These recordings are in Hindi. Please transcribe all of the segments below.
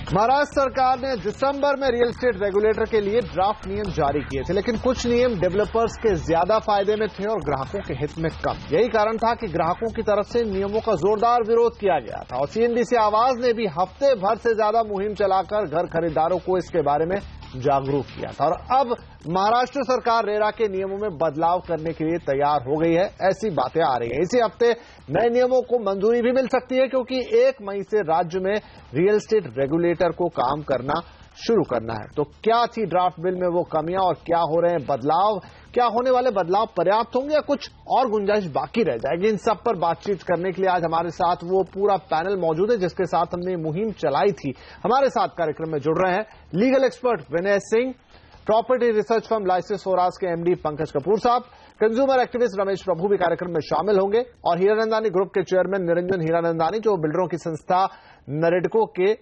महाराष्ट्र सरकार ने दिसंबर में रियल एस्टेट रेगुलेटर के लिए ड्राफ्ट नियम जारी किए थे, लेकिन कुछ नियम डेवलपर्स के ज्यादा फायदे में थे और ग्राहकों के हित में कम। यही कारण था कि ग्राहकों की तरफ से नियमों का जोरदार विरोध किया गया था और सीएनबीसी आवाज ने भी हफ्ते भर से ज्यादा मुहिम चलाकर घर खरीदारों को इसके बारे में जागरूक किया था। और अब महाराष्ट्र सरकार रेरा के नियमों में बदलाव करने के लिए तैयार हो गई है, ऐसी बातें आ रही है। इसी हफ्ते नए नियमों को मंजूरी भी मिल सकती है, क्योंकि 1 मई से राज्य में रियल एस्टेट रेगुलेटर को काम करना शुरू करना है। तो क्या थी ड्राफ्ट बिल में वो कमियां और क्या हो रहे हैं बदलाव? क्या होने वाले बदलाव पर्याप्त होंगे या कुछ और गुंजाइश बाकी रह जाएगी? इन सब पर बातचीत करने के लिए आज हमारे साथ वो पूरा पैनल मौजूद है जिसके साथ हमने मुहिम चलाई थी। हमारे साथ कार्यक्रम में जुड़ रहे हैं legal expert Vinay Singh, property research firm Liases Foras के एमडी पंकज कपूर साहब, कंज्यूमर एक्टिविस्ट रमेश प्रभु भी कार्यक्रम में शामिल होंगे और हीरानंदानी ग्रुप के चेयरमैन निरंजन हीरानंदानी, जो बिल्डरों की संस्था नरेडको के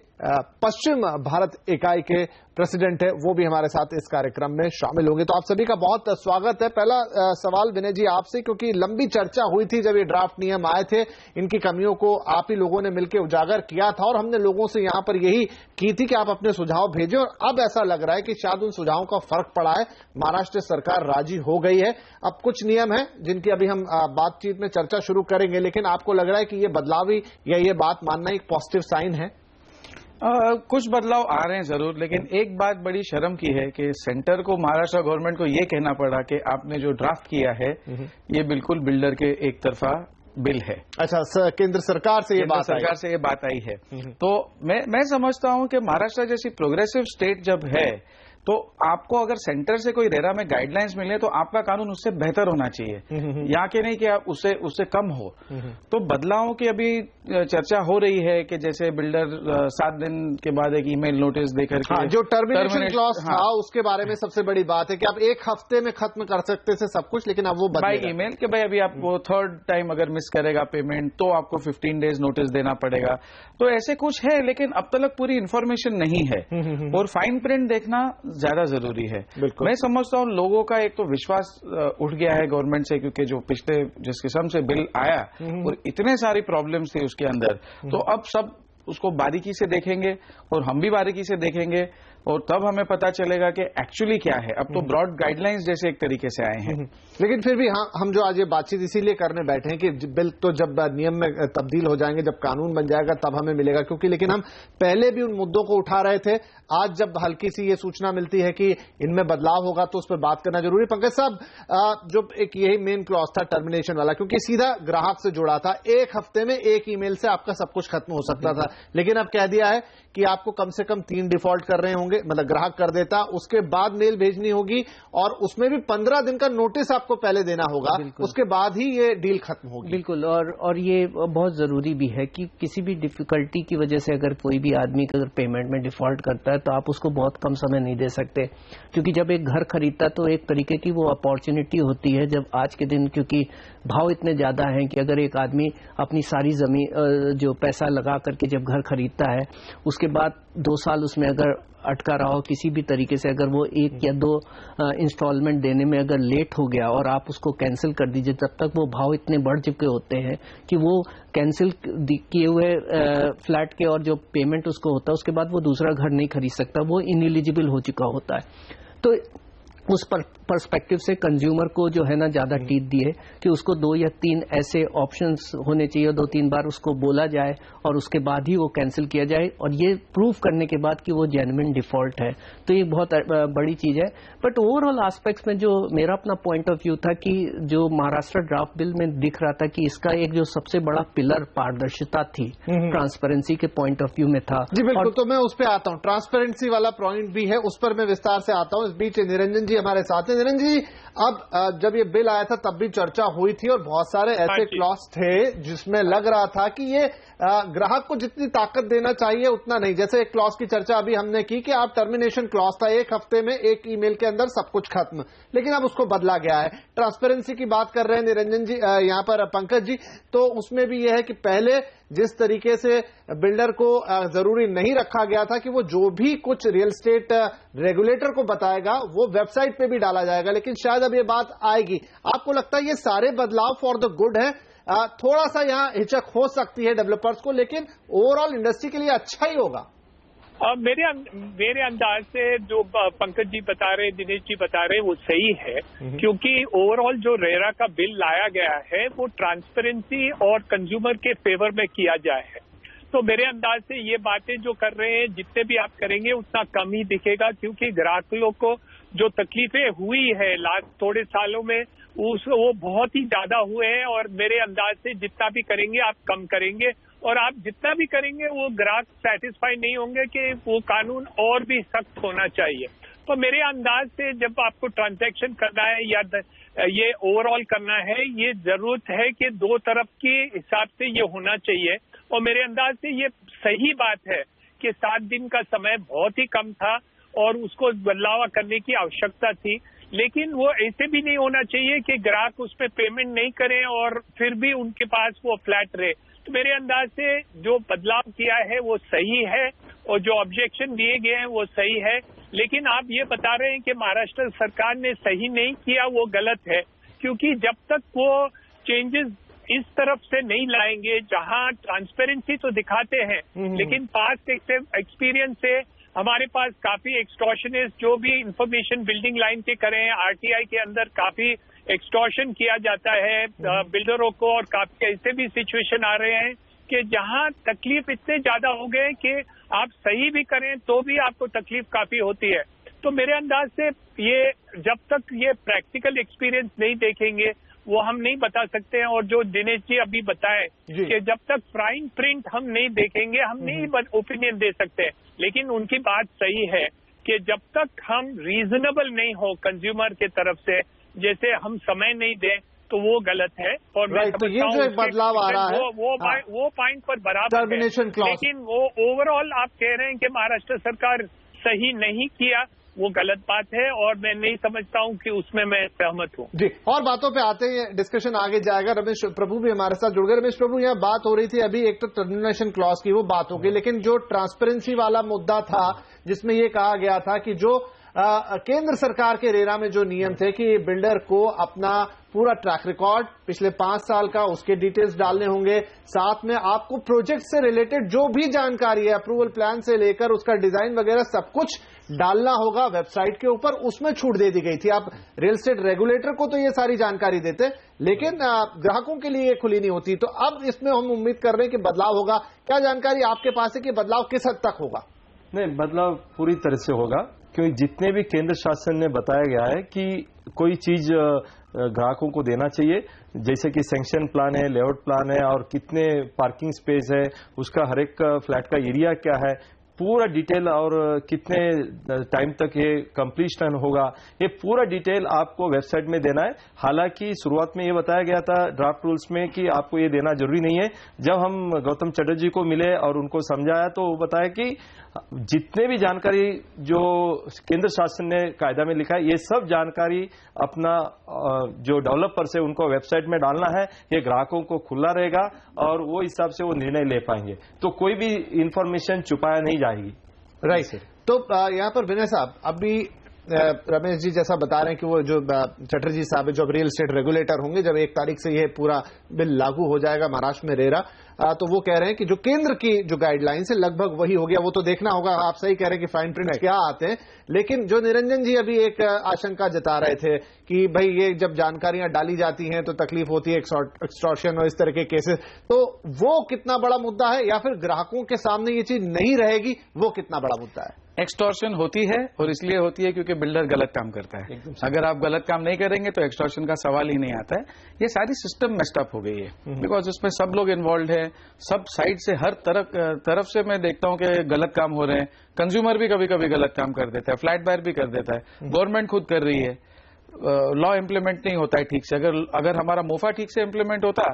पश्चिम भारत इकाई के प्रेसिडेंट है, वो भी हमारे साथ इस कार्यक्रम में शामिल होंगे। तो आप सभी का बहुत स्वागत है। पहला सवाल विनय जी आपसे, क्योंकि लंबी चर्चा हुई थी जब ये ड्राफ्ट नियम आए थे, इनकी कमियों को आप ही लोगों ने मिलकर उजागर किया था और हमने लोगों से यहां पर यही की थी कि आप अपने सुझाव भेजें, और अब ऐसा लग रहा है कि शायद उन सुझावों का फर्क पड़ा है। महाराष्ट्र सरकार राजी हो गई है। अब कुछ नियम है जिनकी अभी हम बातचीत में चर्चा शुरू करेंगे, लेकिन आपको लग रहा है कि ये बदलाव या ये बात मानना एक पॉजिटिव साइन है? कुछ बदलाव आ रहे हैं जरूर, लेकिन एक बात बड़ी शर्म की है कि सेंटर को, महाराष्ट्र गवर्नमेंट को ये कहना पड़ा कि आपने जो ड्राफ्ट किया है ये बिल्कुल बिल्डर के एक तरफा बिल है। अच्छा, केंद्र सरकार से ये बात आई है। तो मैं समझता हूं कि महाराष्ट्र जैसी प्रोग्रेसिव स्टेट जब है तो आपको अगर सेंटर से कोई रेरा में गाइडलाइंस मिले तो आपका कानून उससे बेहतर होना चाहिए, यहाँ के नहीं कि आप उससे कम हो। तो बदलावों की अभी चर्चा हो रही है कि जैसे बिल्डर 7 दिन के बाद एक ईमेल नोटिस देकर के, जो टर्मिनेशन क्लॉज था उसके बारे में सबसे बड़ी बात है कि आप 1 हफ्ते में खत्म कर सकते थे सब कुछ, लेकिन अब वो बाय ईमेल कि भाई अभी आपको 3rd टाइम अगर मिस करेगा पेमेंट तो आपको 15 डेज नोटिस देना पड़ेगा। तो ऐसे कुछ है, लेकिन अब तक पूरी इन्फॉर्मेशन नहीं है और फाइन प्रिंट देखना ज्यादा जरूरी है। मैं समझता हूं लोगों का एक तो विश्वास उठ गया है गवर्नमेंट से, क्योंकि जो पिछले जिस किस्म से बिल आया और इतने सारी प्रॉब्लम्स थी उसके अंदर, तो अब सब उसको बारीकी से देखेंगे और हम भी बारीकी से देखेंगे और तब हमें पता चलेगा कि एक्चुअली क्या है। अब तो ब्रॉड गाइडलाइंस जैसे एक तरीके से आए हैं, लेकिन फिर भी हाँ, हम जो आज ये बातचीत इसीलिए करने बैठे हैं कि बिल तो जब नियम में तब्दील हो जाएंगे, जब कानून बन जाएगा तब हमें मिलेगा, क्योंकि लेकिन हम पहले भी उन मुद्दों को उठा रहे थे। आज जब हल्की सी ये सूचना मिलती है कि इनमें बदलाव होगा तो उस पर बात करना जरूरी। पंकज साहब, जो एक यही मेन क्लॉज था टर्मिनेशन वाला, क्योंकि सीधा ग्राहक से जुड़ा था, 1 हफ्ते में 1 ईमेल से आपका सब कुछ खत्म हो सकता था, लेकिन अब कह दिया है कि आपको कम से कम 3 डिफॉल्ट कर रहे होंगे, मतलब ग्राहक कर देता, उसके बाद मेल भेजनी होगी और उसमें भी 15 दिन का नोटिस आपको पहले देना होगा, उसके बाद ही ये डील खत्म होगी। बिल्कुल, और ये बहुत जरूरी भी है कि किसी भी डिफिकल्टी की वजह से अगर कोई भी आदमी अगर पेमेंट में डिफॉल्ट करता है तो आप उसको बहुत कम समय नहीं दे सकते, क्योंकि जब एक घर खरीदता है तो एक तरीके की वो अपॉर्चुनिटी होती है। जब आज के दिन क्योंकि भाव इतने ज्यादा हैं कि अगर एक आदमी अपनी सारी जमीन जो पैसा लगा करके जब घर खरीदता है, उसके बाद 2 साल उसमें अगर अटका रहा हो किसी भी तरीके से, अगर वो 1 या 2 इंस्टॉलमेंट देने में अगर लेट हो गया और आप उसको कैंसिल कर दीजिए, तब तक वो भाव इतने बढ़ चुके होते हैं कि वो कैंसिल किए हुए फ्लैट के और जो पेमेंट उसको होता है उसके बाद वो दूसरा घर नहीं खरीद सकता, वो इनएलिजिबल हो चुका होता है। तो उस पर्सपेक्टिव से कंज्यूमर को जो है ना ज्यादा टीथ दिए कि उसको 2 या 3 ऐसे ऑप्शंस होने चाहिए, 2-3 बार उसको बोला जाए और उसके बाद ही वो कैंसिल किया जाए, और ये प्रूव करने के बाद कि वो जेन्युइन डिफॉल्ट है। तो ये बहुत बड़ी चीज है। बट ओवरऑल एस्पेक्ट्स में जो मेरा अपना पॉइंट ऑफ व्यू था कि जो महाराष्ट्र ड्राफ्ट बिल में दिख रहा था कि इसका एक जो सबसे बड़ा पिलर पारदर्शिता थी, ट्रांसपेरेंसी के पॉइंट ऑफ व्यू में था। जी बिल्कुल, तो मैं उस पर आता हूँ, ट्रांसपेरेंसी वाला पॉइंट भी है, उस पर मैं विस्तार से आता हूँ। इस बीच निरंजन जी हमारे साथ हैं। निरंजन जी, अब जब ये बिल आया था तब भी चर्चा हुई थी और बहुत सारे ऐसे क्लॉज थे जिसमें लग रहा था कि ये ग्राहक को जितनी ताकत देना चाहिए उतना नहीं। जैसे एक क्लॉज की चर्चा अभी हमने की कि आप टर्मिनेशन क्लॉज था, 1 हफ्ते में 1 ईमेल के अंदर सब कुछ खत्म, लेकिन अब उसको बदला गया है। ट्रांसपेरेंसी की बात कर रहे हैं निरंजन जी, यहाँ पर पंकज जी, तो उसमें भी यह है कि पहले जिस तरीके से बिल्डर को जरूरी नहीं रखा गया था कि वो जो भी कुछ रियल एस्टेट रेगुलेटर को बताएगा वो वेबसाइट पे भी डाला जाएगा, लेकिन शायद अब ये बात आएगी। आपको लगता है ये सारे बदलाव फॉर द गुड है? थोड़ा सा यहां हिचक हो सकती है डेवलपर्स को, लेकिन ओवरऑल इंडस्ट्री के लिए अच्छा ही होगा। मेरे अंदाज से जो पंकज जी बता रहे, दिनेश जी बता रहे, वो सही है, क्योंकि ओवरऑल जो रेरा का बिल लाया गया है वो ट्रांसपेरेंसी और कंज्यूमर के फेवर में किया जाए है। तो मेरे अंदाज से ये बातें जो कर रहे हैं, जितने भी आप करेंगे उतना कम ही दिखेगा, क्योंकि ग्राहकों को जो तकलीफें हुई है लास्ट थोड़े सालों में वो बहुत ही ज्यादा हुए हैं। और मेरे अंदाज से जितना भी करेंगे आप कम करेंगे, और आप जितना भी करेंगे वो ग्राहक सेटिस्फाई नहीं होंगे कि वो कानून और भी सख्त होना चाहिए। तो मेरे अंदाज से जब आपको ट्रांजैक्शन करना है या ये ओवरऑल करना है, ये जरूरत है कि दो तरफ के हिसाब से ये होना चाहिए। और मेरे अंदाज से ये सही बात है कि 7 दिन का समय बहुत ही कम था और उसको बदलाव करने की आवश्यकता थी, लेकिन वो ऐसे भी नहीं होना चाहिए कि ग्राहक उस पर पेमेंट नहीं करें और फिर भी उनके पास वो फ्लैट रहे। तो मेरे अंदाज से जो बदलाव किया है वो सही है और जो ऑब्जेक्शन दिए गए हैं वो सही है। लेकिन आप ये बता रहे हैं कि महाराष्ट्र सरकार ने सही नहीं किया, वो गलत है, क्योंकि जब तक वो चेंजेस इस तरफ से नहीं लाएंगे, जहां ट्रांसपेरेंसी तो दिखाते हैं लेकिन पास्ट एक्सपीरियंस से हमारे पास काफी एक्सटॉर्शनिस्ट जो भी इंफॉर्मेशन बिल्डिंग लाइन के करें, आरटीआई के अंदर काफी एक्सटॉर्शन किया जाता है बिल्डरों को, और काफी ऐसे भी सिचुएशन आ रहे हैं कि जहां तकलीफ इतने ज्यादा हो गए कि आप सही भी करें तो भी आपको तकलीफ काफी होती है। तो मेरे अंदाज से ये जब तक ये प्रैक्टिकल एक्सपीरियंस नहीं देखेंगे वो हम नहीं बता सकते हैं। और जो दिनेश जी अभी बताए कि जब तक फाइन प्रिंट हम नहीं देखेंगे हम नहीं ओपिनियन दे सकते, लेकिन उनकी बात सही है कि जब तक हम रीजनेबल नहीं हो कंज्यूमर के तरफ से, जैसे हम समय नहीं दें, तो वो गलत है। और मैं तो ये जो एक बदलाव आ रहा है वो पॉइंट पर बराबर है, लेकिन वो ओवरऑल आप कह रहे हैं कि महाराष्ट्र सरकार सही नहीं किया, वो गलत बात है और मैं नहीं समझता हूं कि उसमें मैं सहमत हूं। जी, और बातों पे आते हैं, डिस्कशन आगे जाएगा। रमेश प्रभु भी हमारे साथ जुड़ गए। रमेश प्रभु, यहाँ बात हो रही थी अभी, एक तो टर्मिनेशन क्लॉज की वो बात हो गई, लेकिन जो ट्रांसपेरेंसी वाला मुद्दा था जिसमें ये कहा गया था कि जो केंद्र सरकार के रेरा में जो नियम थे कि बिल्डर को अपना पूरा ट्रैक रिकॉर्ड पिछले 5 साल का उसके डिटेल्स डालने होंगे, साथ में आपको प्रोजेक्ट से रिलेटेड जो भी जानकारी है, अप्रूवल प्लान से लेकर उसका डिजाइन वगैरह सब कुछ डालना होगा वेबसाइट के ऊपर, उसमें छूट दे दी गई थी। आप रियल एस्टेट रेगुलेटर को तो ये सारी जानकारी देते, लेकिन ग्राहकों के लिए ये खुली नहीं होती। तो अब इसमें हम उम्मीद कर रहे हैं कि बदलाव होगा। क्या जानकारी आपके पास है कि बदलाव किस हद तक होगा? नहीं, बदलाव पूरी तरह से होगा, क्योंकि जितने भी केंद्र शासन ने बताया गया है कि कोई चीज ग्राहकों को देना चाहिए, जैसे कि सैंक्शन प्लान है, लेआउट प्लान है, और कितने पार्किंग स्पेस है, उसका हर एक फ्लैट का एरिया क्या है, पूरा डिटेल, और कितने टाइम तक ये कंप्लीशन होगा, ये पूरा डिटेल आपको वेबसाइट में देना है। हालांकि शुरुआत में ये बताया गया था ड्राफ्ट रूल्स में कि आपको ये देना जरूरी नहीं है। जब हम गौतम चटर्जी को मिले और उनको समझाया तो वो बताया कि जितने भी जानकारी जो केंद्र शासन ने कायदा में लिखा है, ये सब जानकारी अपना जो डेवलपर से उनको वेबसाइट में डालना है, ये ग्राहकों को खुला रहेगा और वो हिसाब से वो निर्णय ले पाएंगे। तो कोई भी इंफॉर्मेशन छुपाया नहीं जाएगी। राइट। तो यहाँ पर विनय साहब, अभी रमेश जी जैसा बता रहे हैं कि वो जो चटर्जी साहब जो रियल एस्टेट रेगुलेटर होंगे, जब 1 तारीख से ये पूरा बिल लागू हो जाएगा महाराष्ट्र में रेरा, तो वो कह रहे हैं कि जो केंद्र की जो गाइडलाइंस है लगभग वही हो गया। वो तो देखना होगा, आप सही कह रहे हैं कि फाइन प्रिंट क्या आते हैं, लेकिन जो निरंजन जी अभी एक आशंका जता रहे थे कि भाई ये जब जानकारियां डाली जाती हैं तो तकलीफ होती है, एक्सटॉर्शन और इस तरह के केसेस, तो वो कितना बड़ा मुद्दा है, या फिर ग्राहकों के सामने ये चीज नहीं रहेगी, वो कितना बड़ा मुद्दा है? एक्सटॉर्शन होती है, और इसलिए होती है क्योंकि बिल्डर गलत काम करता है। अगर आप गलत काम नहीं करेंगे तो एक्सटॉर्शन का सवाल ही नहीं आता है। ये सारी सिस्टम मेस्ड अप हो गई है, बिकॉज उसमें सब लोग इन्वॉल्व है, सब साइड से, हर तरफ से मैं देखता हूं कि गलत काम हो रहे हैं। कंज्यूमर भी कभी कभी गलत काम कर देता है, फ्लैट बायर भी कर देता है, गवर्नमेंट खुद कर रही है, लॉ इम्प्लीमेंट नहीं होता है ठीक से। अगर हमारा मोफा ठीक से इम्प्लीमेंट होता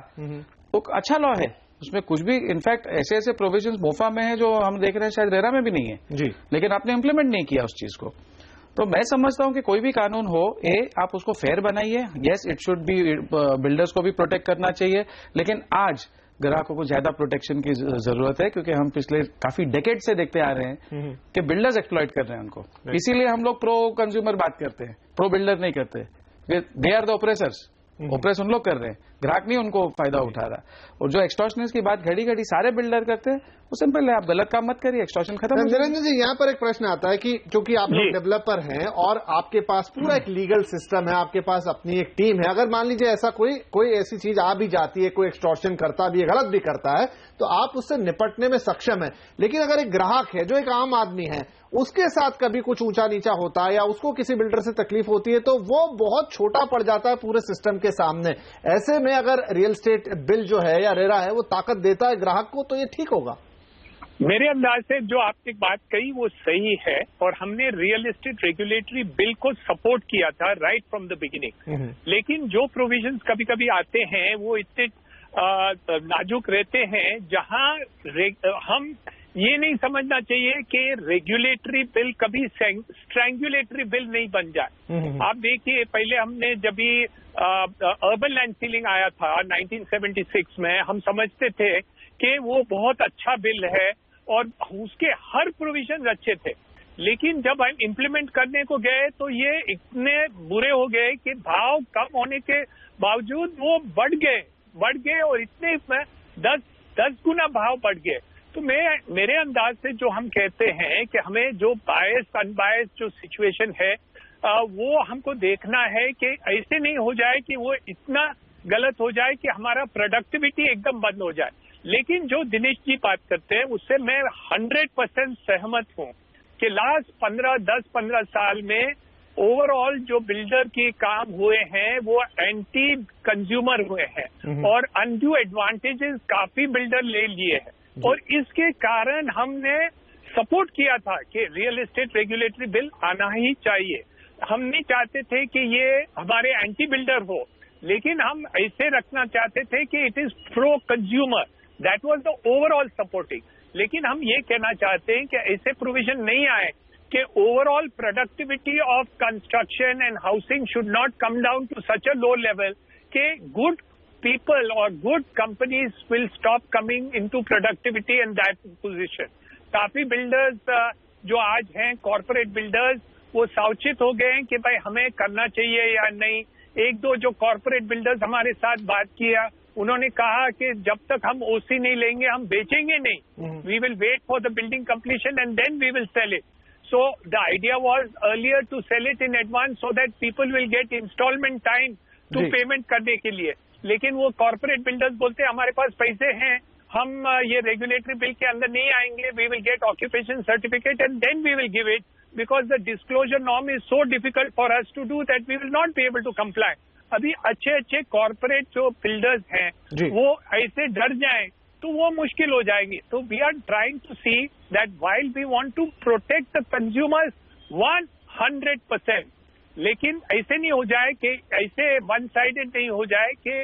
तो अच्छा लॉ है, उसमें कुछ भी, इनफैक्ट ऐसे ऐसे प्रोविजंस मोफा में है जो हम देख रहे हैं शायद रेरा में भी नहीं है जी, लेकिन आपने इम्प्लीमेंट नहीं किया उस चीज को। तो मैं समझता हूं कि कोई भी कानून हो, आप उसको फेयर बनाइए। Yes, it should be, builders को भी प्रोटेक्ट करना चाहिए, लेकिन आज ग्राहकों को ज्यादा प्रोटेक्शन की जरूरत है, क्योंकि हम पिछले काफी डेकेड से देखते आ रहे हैं कि बिल्डर्स एक्सप्लॉइट कर रहे हैं उनको। इसीलिए हम लोग प्रो कंज्यूमर बात करते हैं, प्रो बिल्डर नहीं करते। दे आर द ऑपरेसर्स, ओपरेस उन लोग कर रहे हैं, ग्राहक नहीं उनको फायदा उठा रहा। और जो एक्सटॉर्शनर्स की बात घड़ी घड़ी सारे बिल्डर करते हैं, वो सिंपल है, आप गलत काम मत करिए, एक्सटॉर्शन खत्म। निरंजन जी, यहाँ पर एक प्रश्न आता है कि क्योंकि आप लोग डेवलपर हैं और आपके पास पूरा एक लीगल सिस्टम है, आपके पास अपनी एक टीम है, अगर मान लीजिए ऐसा कोई ऐसी चीज आ भी जाती है, कोई एक्सटॉर्शन करता भी है, गलत भी करता है, तो आप उससे निपटने में सक्षम है। लेकिन अगर एक ग्राहक है जो एक आम आदमी है, उसके साथ कभी कुछ ऊंचा नीचा होता है या उसको किसी बिल्डर से तकलीफ होती है, तो वो बहुत छोटा पड़ जाता है पूरे सिस्टम के सामने। ऐसे में अगर रियल एस्टेट बिल जो है या रेरा है वो ताकत देता है ग्राहक को, तो ये ठीक होगा। मेरे अंदाज से जो आपने बात कही वो सही है, और हमने रियल एस्टेट रेगुलेटरी बिल को सपोर्ट किया था राइट फ्रॉम द बिगिनिंग। लेकिन जो प्रोविजंस कभी कभी आते हैं वो इतने नाजुक रहते हैं, जहां हम ये नहीं समझना चाहिए कि रेगुलेटरी बिल कभी स्ट्रैंगुलेटरी बिल नहीं बन जाए। आप देखिए, पहले हमने जब भी अर्बन लैंड सीलिंग आया था 1976 में, हम समझते थे कि वो बहुत अच्छा बिल है और उसके हर प्रोविजन अच्छे थे। लेकिन जब हम इम्प्लीमेंट करने को गए तो ये इतने बुरे हो गए कि भाव कम होने के बावजूद वो बढ़ गए और इतने 10 गुना भाव बढ़ गए। तो मेरे अंदाज से जो हम कहते हैं कि हमें जो बायस अनबायस जो सिचुएशन है वो हमको देखना है कि ऐसे नहीं हो जाए कि वो इतना गलत हो जाए कि हमारा प्रोडक्टिविटी एकदम बंद हो जाए। लेकिन जो दिनेश जी बात करते हैं उससे मैं 100% सहमत हूं कि लास्ट 10-15 साल में ओवरऑल जो बिल्डर के काम हुए हैं वो एंटी कंज्यूमर हुए हैं और अनड्यू एडवांटेजेस काफी बिल्डर ले लिए हैं। और इसके कारण हमने सपोर्ट किया था कि रियल एस्टेट रेगुलेटरी बिल आना ही चाहिए। हम नहीं चाहते थे कि ये हमारे एंटी बिल्डर हो, लेकिन हम ऐसे रखना चाहते थे कि it is pro consumer. That was the overall supporting. लेकिन हम ये कहना चाहते हैं कि ऐसे प्रोविजन नहीं आए कि overall productivity of construction and housing should not come down to such a low level कि good people or good companies will stop coming into productivity and that position. काफी बिल्डर्स जो आज हैं कॉर्पोरेट बिल्डर्स, वो सावचित हो गए हैं कि भाई हमें करना चाहिए या नहीं। एक दो जो कॉर्पोरेट बिल्डर्स हमारे साथ बात किया, उन्होंने कहा कि जब तक हम ओसी नहीं लेंगे हम बेचेंगे नहीं। We will wait for the building completion and then we will sell it. So the idea was earlier to sell it in advance so that people will get instalment time to payment करने के लिए। लेकिन वो कॉर्पोरेट बिल्डर्स बोलते हैं हमारे पास पैसे हैं, हम ये रेगुलेटरी बिल के अंदर नहीं आएंगे, we will get occupation certificate and then we will give it because the disclosure norm is so difficult for us to do that we will not be able to comply. अभी अच्छे कॉर्पोरेट जो बिल्डर्स हैं वो ऐसे डर जाएं तो वो मुश्किल हो जाएगी। तो we are trying to see that while we want to protect the consumers 100%, लेकिन ऐसे नहीं हो जाए कि ऐसे वन साइडेड नहीं हो जाए कि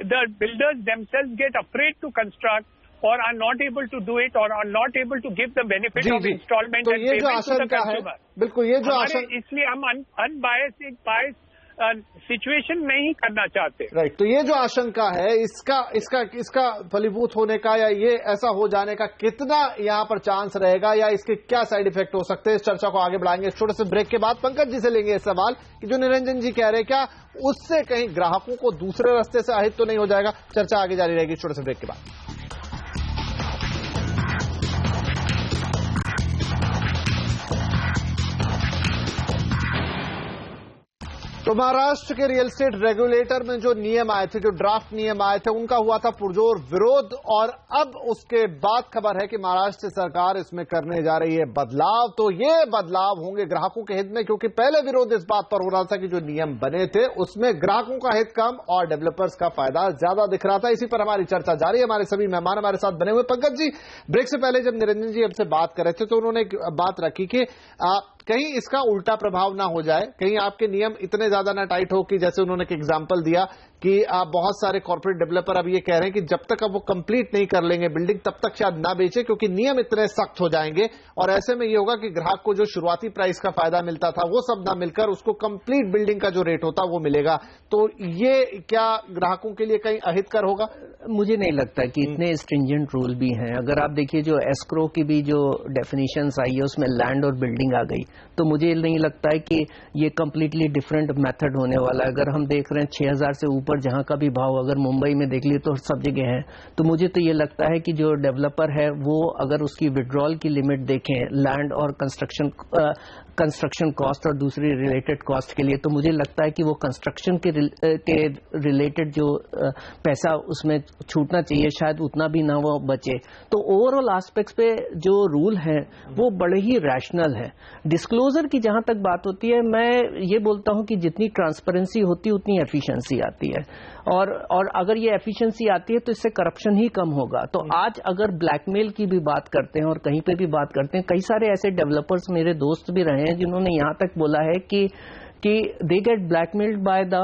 the builders themselves get afraid to construct or are not able to do it or are not able to give the benefit of instalment तो ये जो आशंका है, बिल्कुल ये जो आशंका, इसलिए हम अनबायस सिचुएशन नहीं करना चाहते। राइट। तो ये जो आशंका है इसका फलीभूत होने का या ये ऐसा हो जाने का कितना यहाँ पर चांस रहेगा या इसके क्या साइड इफेक्ट हो सकते हैं, इस चर्चा को आगे बढ़ाएंगे। छोटे से ब्रेक के बाद पंकज जी से लेंगे इस सवाल कि जो निरंजन जी कह रहे हैं क्या उससे कहीं ग्राहकों को दूसरे रास्ते से अहित तो नहीं हो जाएगा। चर्चा आगे जारी रहेगी छोटे से ब्रेक के बाद। तो महाराष्ट्र के रियल एस्टेट रेगुलेटर में जो नियम आए थे, जो ड्राफ्ट नियम आए थे, उनका हुआ था पुरजोर विरोध और अब उसके बाद खबर है कि महाराष्ट्र सरकार इसमें करने जा रही है बदलाव। तो ये बदलाव होंगे ग्राहकों के हित में, क्योंकि पहले विरोध इस बात पर हो रहा था कि जो नियम बने थे उसमें ग्राहकों का हित कम और डेवलपर्स का फायदा ज्यादा दिख रहा था। इसी पर हमारी चर्चा जारी है। हमारे सभी मेहमान हमारे साथ बने हुए। पंकज जी, ब्रेक से पहले जब निरंजन जी हमसे बात कर रहे थे तो उन्होंने एक बात रखी कि कहीं इसका उल्टा प्रभाव ना हो जाए, कहीं आपके नियम इतने ज्यादा ना टाइट हो कि जैसे उन्होंने एक एग्जांपल दिया कि बहुत सारे कॉर्पोरेट डेवलपर अब ये कह रहे हैं कि जब तक अब वो कंप्लीट नहीं कर लेंगे बिल्डिंग तब तक शायद ना बेचे, क्योंकि नियम इतने सख्त हो जाएंगे और ऐसे में ये होगा कि ग्राहक को जो शुरुआती प्राइस का फायदा मिलता था वो सब ना मिलकर उसको कंप्लीट बिल्डिंग का जो रेट होता वो मिलेगा। तो ये क्या ग्राहकों के लिए कहीं अहितकर होगा? मुझे नहीं लगता कि इतने स्ट्रिंजेंट रूल भी हैं। अगर आप देखिए जो एस्क्रो की भी जो डेफिनेशंस आई है उसमें लैंड और बिल्डिंग आ गई, तो मुझे नहीं लगता है कि ये कम्प्लीटली डिफरेंट मेथड होने वाला है। अगर हम देख रहे हैं 6000 से ऊपर जहां का भी भाव अगर मुंबई में देख लिए तो सब जगह है, तो मुझे तो ये लगता है कि जो डेवलपर है वो अगर उसकी विड्रॉल की लिमिट देखें लैंड और कंस्ट्रक्शन कॉस्ट और दूसरी रिलेटेड कॉस्ट के लिए, तो मुझे लगता है कि वो कंस्ट्रक्शन के रिलेटेड जो पैसा उसमें छूटना चाहिए शायद उतना भी ना वो बचे। तो ओवरऑल एस्पेक्ट्स पे जो रूल है वो बड़े ही रैशनल है। डिस्क्लोजर की जहां तक बात होती है, मैं ये बोलता हूं कि जितनी ट्रांसपेरेंसी होती है उतनी एफिशिएंसी आती है, और अगर ये एफिशिएंसी आती है तो इससे करप्शन ही कम होगा। तो आज अगर ब्लैकमेल की भी बात करते हैं और कहीं पे भी बात करते हैं, कई सारे ऐसे डेवलपर्स मेरे दोस्त भी रहे हैं जिन्होंने यहां तक बोला है कि they get blackmailed by the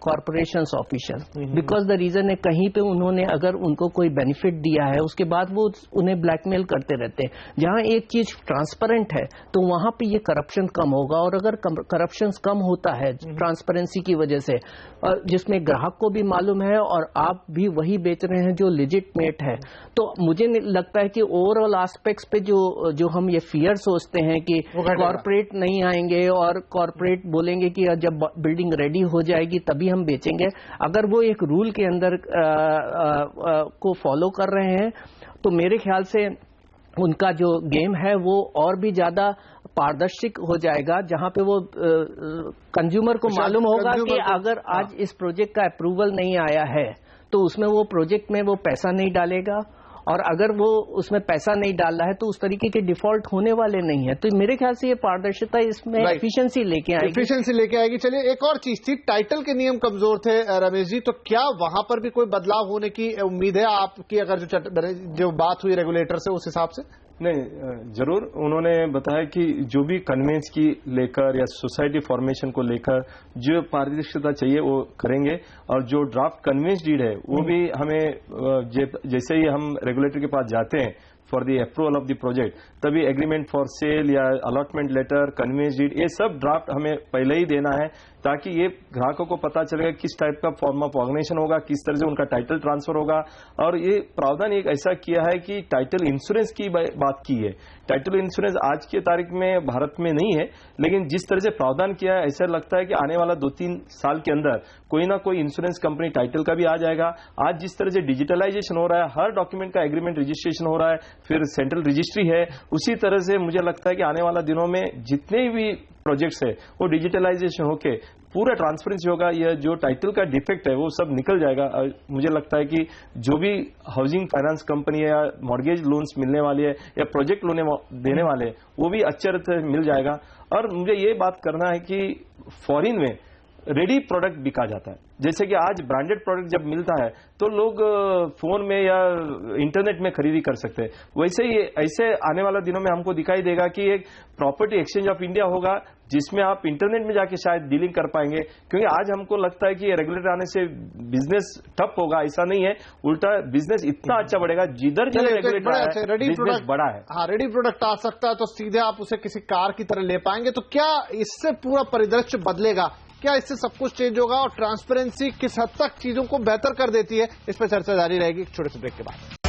corporations official because the reason है कहीं पे उन्होंने अगर उनको कोई बेनिफिट दिया है उसके बाद वो उन्हें ब्लैकमेल करते रहते हैं। जहां एक चीज ट्रांसपेरेंट है तो वहां पे ये करप्शन कम होगा, और अगर करप्शन कम होता है ट्रांसपेरेंसी की वजह से, जिसमें ग्राहक को भी मालूम है और आप भी वही बेच रहे हैं जो लेजिटमेट है, तो मुझे लगता है कि ओवरऑल एस्पेक्ट्स पे जो हम ये फियर सोचते हैं कि कॉर्पोरेट नहीं आएंगे और कॉर्पोरेट बोलेंगे कि जब बिल्डिंग रेडी हो जाएगी तभी हम बेचेंगे, अगर वो एक रूल के अंदर को फॉलो कर रहे हैं तो मेरे ख्याल से उनका जो गेम है वो और भी ज्यादा पारदर्शिक हो जाएगा, जहां पे वो कंज्यूमर को मालूम होगा कि अगर आज इस प्रोजेक्ट का अप्रूवल नहीं आया है तो उसमें वो प्रोजेक्ट में वो पैसा नहीं डालेगा, और अगर वो उसमें पैसा नहीं डाल रहा है तो उस तरीके के डिफॉल्ट होने वाले नहीं है। तो मेरे ख्याल से ये पारदर्शिता इसमें एफिशिएंसी लेके आएगी। चलिए एक और चीज थी, टाइटल के नियम कमजोर थे रमेश जी, तो क्या वहां पर भी कोई बदलाव होने की उम्मीद है आपकी, अगर जो बात हुई रेगुलेटर से उस हिसाब से? नहीं, जरूर उन्होंने बताया कि जो भी कन्वेंस की लेकर या सोसाइटी फॉर्मेशन को लेकर जो पारदर्शिता चाहिए वो करेंगे, और जो ड्राफ्ट कन्वेंस डीड है वो भी हमें जैसे ही हम रेगुलेटर के पास जाते हैं for the approval of the project, तभी एग्रीमेंट फॉर सेल या अलॉटमेंट लेटर, कन्वेंस डीड, ये सब ड्राफ्ट हमें पहले ही देना है, ताकि ये ग्राहकों को पता चलेगा किस टाइप का फॉर्म ऑफ ऑर्गेनाइजेशन होगा, किस तरह से उनका टाइटल ट्रांसफर होगा। और ये प्रावधान एक ऐसा किया है कि टाइटल इंश्योरेंस की बात की है। टाइटल इंश्योरेंस आज के तारीख में भारत में नहीं है, लेकिन जिस तरह से प्रावधान किया है ऐसा लगता है कि आने वाला 2-3 साल के अंदर कोई ना कोई इंश्योरेंस कंपनी टाइटल का भी आ जाएगा। आज जिस तरह से डिजिटलाइजेशन हो रहा है, हर डॉक्यूमेंट का एग्रीमेंट रजिस्ट्रेशन हो रहा है, फिर सेंट्रल रजिस्ट्री है, उसी तरह से मुझे लगता है कि आने वाला दिनों में जितने भी प्रोजेक्ट्स है वो डिजिटलाइजेशन होके पूरा ट्रांसपेरेंसी होगा। यह जो टाइटल का डिफेक्ट है वो सब निकल जाएगा। मुझे लगता है कि जो भी हाउसिंग फाइनेंस कंपनी है या मॉर्गेज लोन्स मिलने वाली है या प्रोजेक्ट लोन देने वाले हैं वो भी अच्छे तरह से मिल जाएगा। और मुझे ये बात करना है कि फॉरेन में रेडी प्रोडक्ट बिका जाता है, जैसे कि आज ब्रांडेड प्रोडक्ट जब मिलता है तो लोग फोन में या इंटरनेट में खरीदी कर सकते हैं, वैसे ही ऐसे आने वाला दिनों में हमको दिखाई देगा कि एक प्रॉपर्टी एक्सचेंज ऑफ इंडिया होगा जिसमें आप इंटरनेट में जाके शायद डीलिंग कर पाएंगे। क्योंकि आज हमको लगता है कि ये रेगुलेटर आने से बिजनेस ठप होगा, ऐसा नहीं है, उल्टा बिजनेस इतना अच्छा बढ़ेगा। जिधर रेगुलेटर रेडी प्रोडक्ट बड़ा है, हाँ रेडी प्रोडक्ट आ सकता है तो सीधे आप उसे किसी कार की तरह ले पाएंगे। तो क्या इससे पूरा परिदृश्य बदलेगा, क्या इससे सब कुछ चेंज होगा, और ट्रांसपेरेंसी किस हद तक चीजों को बेहतर कर देती है, इस पर चर्चा जारी रहेगी एक छोटे से ब्रेक के बाद।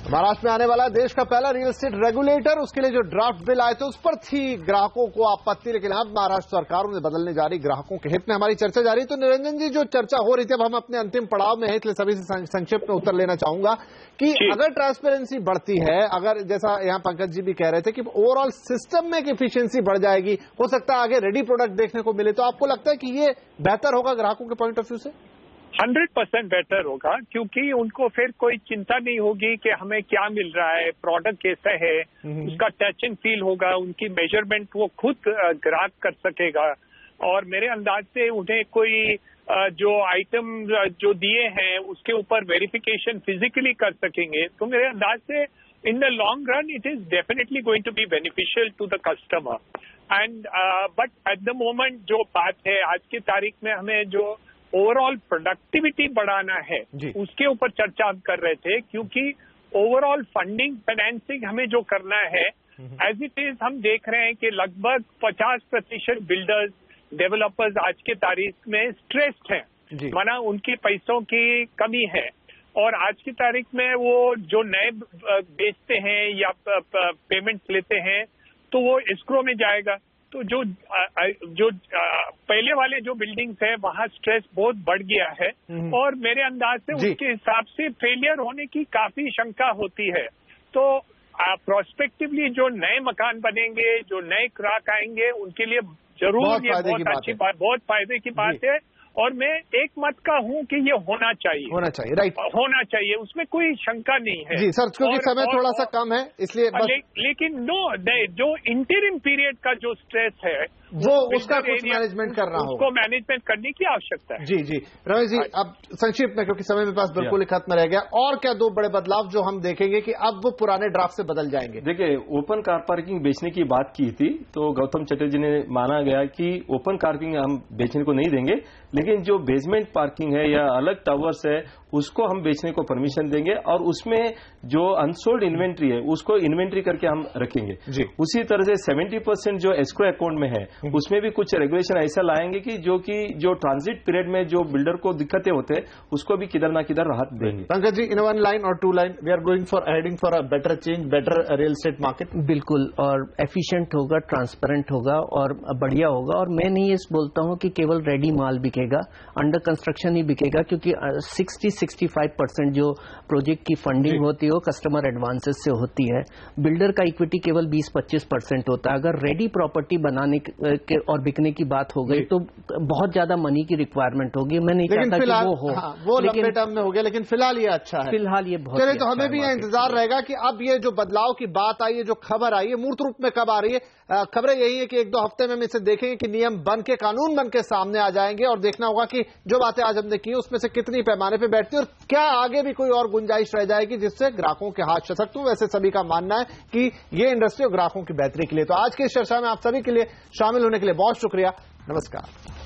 महाराष्ट्र में आने वाला देश का पहला रियल एस्टेट रेगुलेटर, उसके लिए जो ड्राफ्ट बिल आए थे उस पर थी ग्राहकों को आपत्ति, लेकिन अब महाराष्ट्र सरकार उन्हें बदलने जा रही, ग्राहकों के हित में हमारी चर्चा जारी। तो निरंजन जी, जो चर्चा हो रही थी, अब हम अपने अंतिम पड़ाव में हैं, इसलिए सभी से संक्षिप्त में उत्तर लेना चाहूंगा कि अगर ट्रांसपेरेंसी बढ़ती है, अगर जैसा यहाँ पंकज जी भी कह रहे थे कि ओवरऑल सिस्टम में एफिशिएंसी बढ़ जाएगी, हो सकता है आगे रेडी प्रोडक्ट देखने को मिले, तो आपको लगता है कि ये बेहतर होगा ग्राहकों के पॉइंट ऑफ व्यू से? 100% बेटर होगा, क्योंकि उनको फिर कोई चिंता नहीं होगी कि हमें क्या मिल रहा है, प्रोडक्ट कैसा है, उसका टच एंड फील होगा, उनकी मेजरमेंट वो खुद ग्राहक कर सकेगा। और मेरे अंदाज से उन्हें कोई जो आइटम जो दिए हैं उसके ऊपर वेरिफिकेशन फिजिकली कर सकेंगे। तो मेरे अंदाज से in the long run it is definitely going to be beneficial to the customer. And but at the moment जो बात है आज की तारीख में, हमें जो ओवरऑल प्रोडक्टिविटी बढ़ाना है उसके ऊपर चर्चा हम कर रहे थे, क्योंकि ओवरऑल फंडिंग फाइनेंसिंग हमें जो करना है एज इट इज, हम देख रहे हैं कि लगभग 50% बिल्डर्स डेवलपर्स आज के तारीख में स्ट्रेस्ड हैं। माना उनकी पैसों की कमी है और आज की तारीख में वो जो नए बेचते हैं या पेमेंट्स लेते हैं तो वो एस्क्रो में जाएगा। तो जो पहले वाले जो बिल्डिंग्स है वहाँ स्ट्रेस बहुत बढ़ गया है और मेरे अंदाज से उसके हिसाब से फेलियर होने की काफी शंका होती है। तो प्रोस्पेक्टिवली जो नए मकान बनेंगे, जो नए ग्राहक आएंगे, उनके लिए जरूर ये बहुत अच्छी बात, बहुत फायदे की बात है और मैं एक मत का हूं कि ये होना चाहिए, राइट, होना चाहिए, उसमें कोई शंका नहीं है। जी सर, क्योंकि समय थोड़ा सा कम है इसलिए लेकिन जो इंटरिम पीरियड का जो स्ट्रेस है वो उसका कुछ मैनेजमेंट करना होगा, उसको मैनेजमेंट करने की आवश्यकता है। जी रमेश जी, अब संक्षिप्त में, क्योंकि समय मेरे पास बिल्कुल ही खत्म रह गया, और क्या दो बड़े बदलाव जो हम देखेंगे कि अब वो पुराने ड्राफ्ट से बदल जाएंगे? देखिए, ओपन कार पार्किंग बेचने की बात की थी तो गौतम चटर्जी ने माना गया कि ओपन पार्किंग हम बेचने को नहीं देंगे, लेकिन जो बेसमेंट पार्किंग है या अलग टावर्स है उसको हम बेचने को परमिशन देंगे और उसमें जो अनसोल्ड इन्वेंट्री है उसको इन्वेंट्री करके हम रखेंगे। उसी तरह से 70% जो एस्क्रो अकाउंट में है उसमें भी कुछ रेगुलेशन ऐसा लाएंगे कि जो ट्रांजिट पीरियड में जो बिल्डर को दिक्कतें होते हैं उसको भी किधर ना किधर राहत देंगे। पंकज जी, इन 1 लाइन और 2 line, we are going for heading for a better change, better real estate market. बिल्कुल, और एफिशिएंट होगा, ट्रांसपेरेंट होगा और बढ़िया होगा। और मैं नहीं ये बोलता हूं कि केवल रेडी माल बिकेगा, अंडर कंस्ट्रक्शन ही बिकेगा, क्योंकि 60-65% जो प्रोजेक्ट की फंडिंग होती है वो कस्टमर एडवांसेस से होती है। बिल्डर का इक्विटी केवल 20-25% होता है। अगर रेडी प्रॉपर्टी बनाने के और बिकने की बात हो गई तो बहुत ज्यादा मनी की रिक्वायरमेंट होगी। मैं नहीं चाहता कि वो हो, वो लंबे टर्म में हो गया, लेकिन फिलहाल ये अच्छा है, फिलहाल ये बहुत। चलिए, तो हमें भी इंतजार रहेगा कि अब ये जो बदलाव की बात आई है, जो खबर आई है, मूर्त रूप में कब आ रही है। खबरें यही है कि 1-2 हफ्ते में हम इसे देखेंगे कि नियम बन के, कानून बन के सामने आ जाएंगे और देखना होगा कि जो बातें आज हमने की उसमें से कितनी पैमाने पे बैठती है और क्या आगे भी कोई और गुंजाइश रह जाएगी जिससे ग्राहकों के हाथ सशक्त हों। वैसे सभी का मानना है कि ये इंडस्ट्री और ग्राहकों की बेहतरी के लिए। तो आज की इस चर्चा में आप सभी के लिए शामिल होने के लिए बहुत शुक्रिया। नमस्कार।